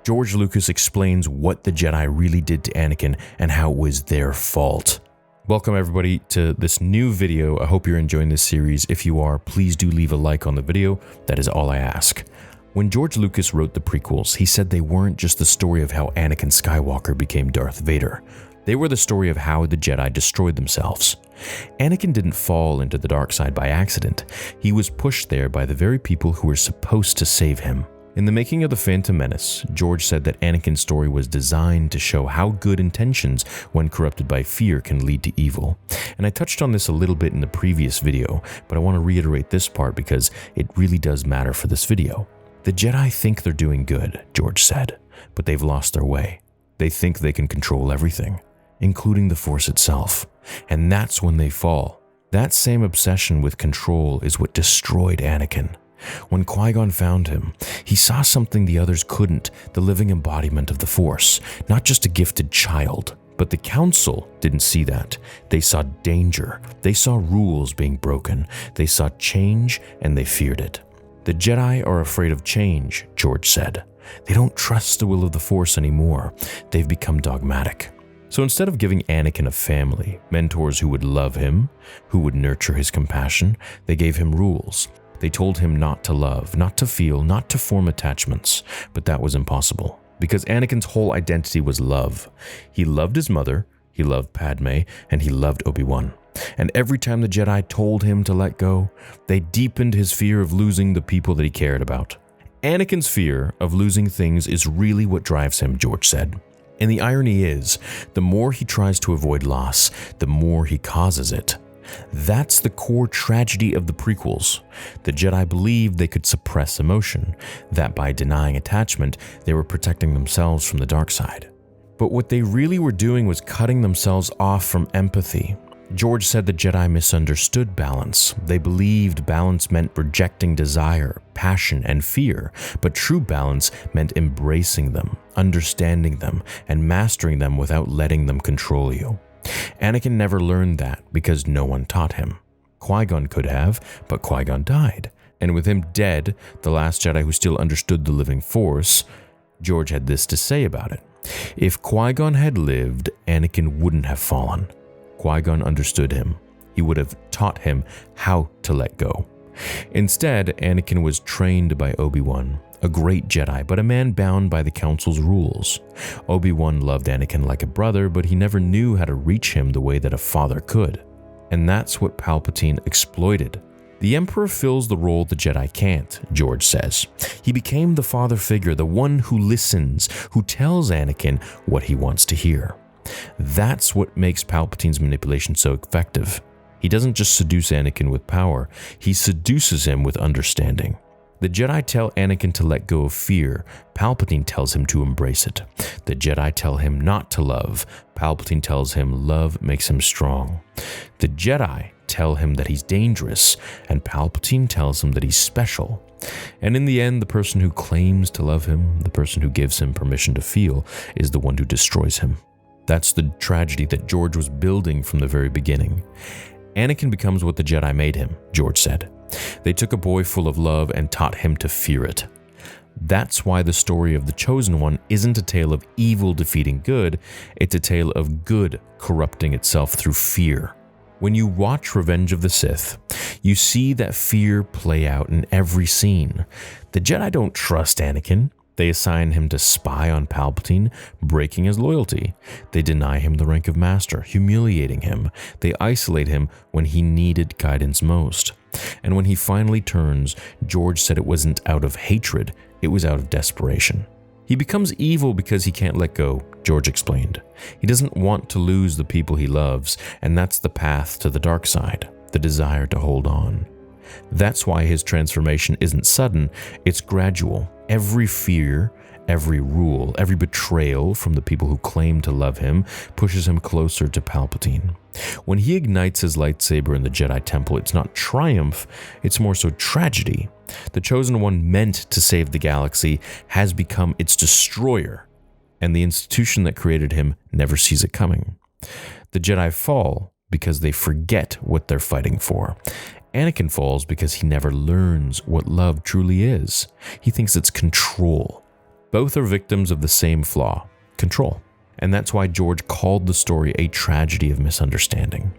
George Lucas explains what the Jedi really did to Anakin and how it was their fault. Welcome everybody to this new video. I hope you're enjoying this series. If you are, please do leave a like on the video. That is all I ask. When George Lucas wrote the prequels, he said they weren't just the story of how Anakin Skywalker became Darth Vader. They were the story of how the Jedi destroyed themselves. Anakin didn't fall into the dark side by accident. He was pushed there by the very people who were supposed to save him. In the making of The Phantom Menace, George said that Anakin's story was designed to show how good intentions, when corrupted by fear, can lead to evil. And I touched on this a little bit in the previous video, but I want to reiterate this part because it really does matter for this video. The Jedi think they're doing good, George said, but they've lost their way. They think they can control everything, including the Force itself, and that's when they fall. That same obsession with control is what destroyed Anakin. When Qui-Gon found him, he saw something the others couldn't, the living embodiment of the Force, not just a gifted child. But the Council didn't see that. They saw danger, they saw rules being broken, they saw change, and they feared it. The Jedi are afraid of change, George said. They don't trust the will of the Force anymore. They've become dogmatic. So instead of giving Anakin a family, mentors who would love him, who would nurture his compassion, they gave him rules. They told him not to love, not to feel, not to form attachments. But that was impossible, because Anakin's whole identity was love. He loved his mother, he loved Padme, and he loved Obi-Wan. And every time the Jedi told him to let go, they deepened his fear of losing the people that he cared about. Anakin's fear of losing things is really what drives him, George said. And the irony is, the more he tries to avoid loss, the more he causes it. That's the core tragedy of the prequels. The Jedi believed they could suppress emotion, that by denying attachment, they were protecting themselves from the dark side. But what they really were doing was cutting themselves off from empathy. George said the Jedi misunderstood balance. They believed balance meant rejecting desire, passion, and fear, but true balance meant embracing them, understanding them, and mastering them without letting them control you. Anakin never learned that because no one taught him. Qui-Gon could have, but Qui-Gon died. And with him dead, the last Jedi who still understood the living Force, George had this to say about it. If Qui-Gon had lived, Anakin wouldn't have fallen. Qui-Gon understood him. He would have taught him how to let go. Instead, Anakin was trained by Obi-Wan, a great Jedi, but a man bound by the Council's rules. Obi-Wan loved Anakin like a brother, but he never knew how to reach him the way that a father could. And that's what Palpatine exploited. The Emperor fills the role the Jedi can't, George says. He became the father figure, the one who listens, who tells Anakin what he wants to hear. That's what makes Palpatine's manipulation so effective. He doesn't just seduce Anakin with power, he seduces him with understanding. The Jedi tell Anakin to let go of fear. Palpatine tells him to embrace it. The Jedi tell him not to love. Palpatine tells him love makes him strong. The Jedi tell him that he's dangerous, and Palpatine tells him that he's special. And in the end, the person who claims to love him, the person who gives him permission to feel, is the one who destroys him. That's the tragedy that George was building from the very beginning. Anakin becomes what the Jedi made him, George said. They took a boy full of love and taught him to fear it. That's why the story of the Chosen One isn't a tale of evil defeating good, it's a tale of good corrupting itself through fear. When you watch Revenge of the Sith, you see that fear play out in every scene. The Jedi don't trust Anakin. They assign him to spy on Palpatine, breaking his loyalty. They deny him the rank of master, humiliating him. They isolate him when he needed guidance most. And when he finally turns, George said it wasn't out of hatred, it was out of desperation. He becomes evil because he can't let go, George explained. He doesn't want to lose the people he loves, and that's the path to the dark side, the desire to hold on. That's why his transformation isn't sudden, it's gradual. Every fear, every rule, every betrayal from the people who claim to love him pushes him closer to Palpatine. When he ignites his lightsaber in the Jedi Temple, it's not triumph, it's more so tragedy. The Chosen One meant to save the galaxy has become its destroyer, and the institution that created him never sees it coming. The Jedi fall because they forget what they're fighting for. Anakin falls because he never learns what love truly is. He thinks it's control. Both are victims of the same flaw, control. And that's why George called the story a tragedy of misunderstanding.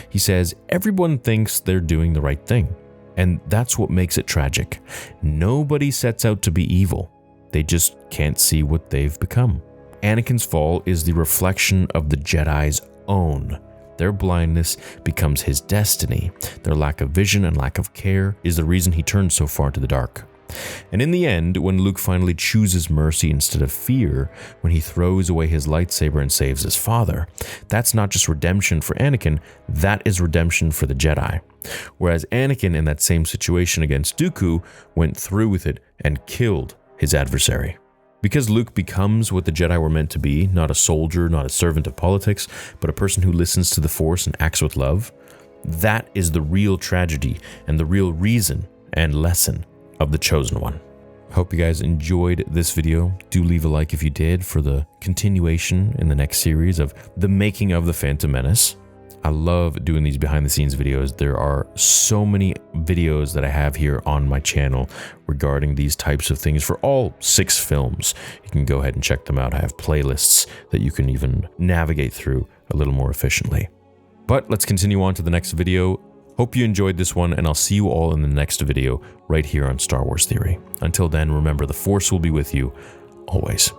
He says, everyone thinks they're doing the right thing. And that's what makes it tragic. Nobody sets out to be evil. They just can't see what they've become. Anakin's fall is the reflection of the Jedi's own. Their blindness becomes his destiny. Their lack of vision and lack of care is the reason he turned so far to the dark. And in the end, when Luke finally chooses mercy instead of fear, when he throws away his lightsaber and saves his father, that's not just redemption for Anakin, that is redemption for the Jedi. Whereas Anakin, in that same situation against Dooku, went through with it and killed his adversary. Because Luke becomes what the Jedi were meant to be, not a soldier, not a servant of politics, but a person who listens to the Force and acts with love, that is the real tragedy and the real reason and lesson of the Chosen One. Hope you guys enjoyed this video. Do leave a like if you did for the continuation in the next series of the making of the Phantom Menace. I love doing these behind the scenes videos. There are so many videos that I have here on my channel regarding these types of things for all 6 films. You can go ahead and check them out. I have playlists that you can even navigate through a little more efficiently. But let's continue on to the next video. Hope you enjoyed this one, and I'll see you all in the next video right here on Star Wars Theory. Until then, remember, the Force will be with you always.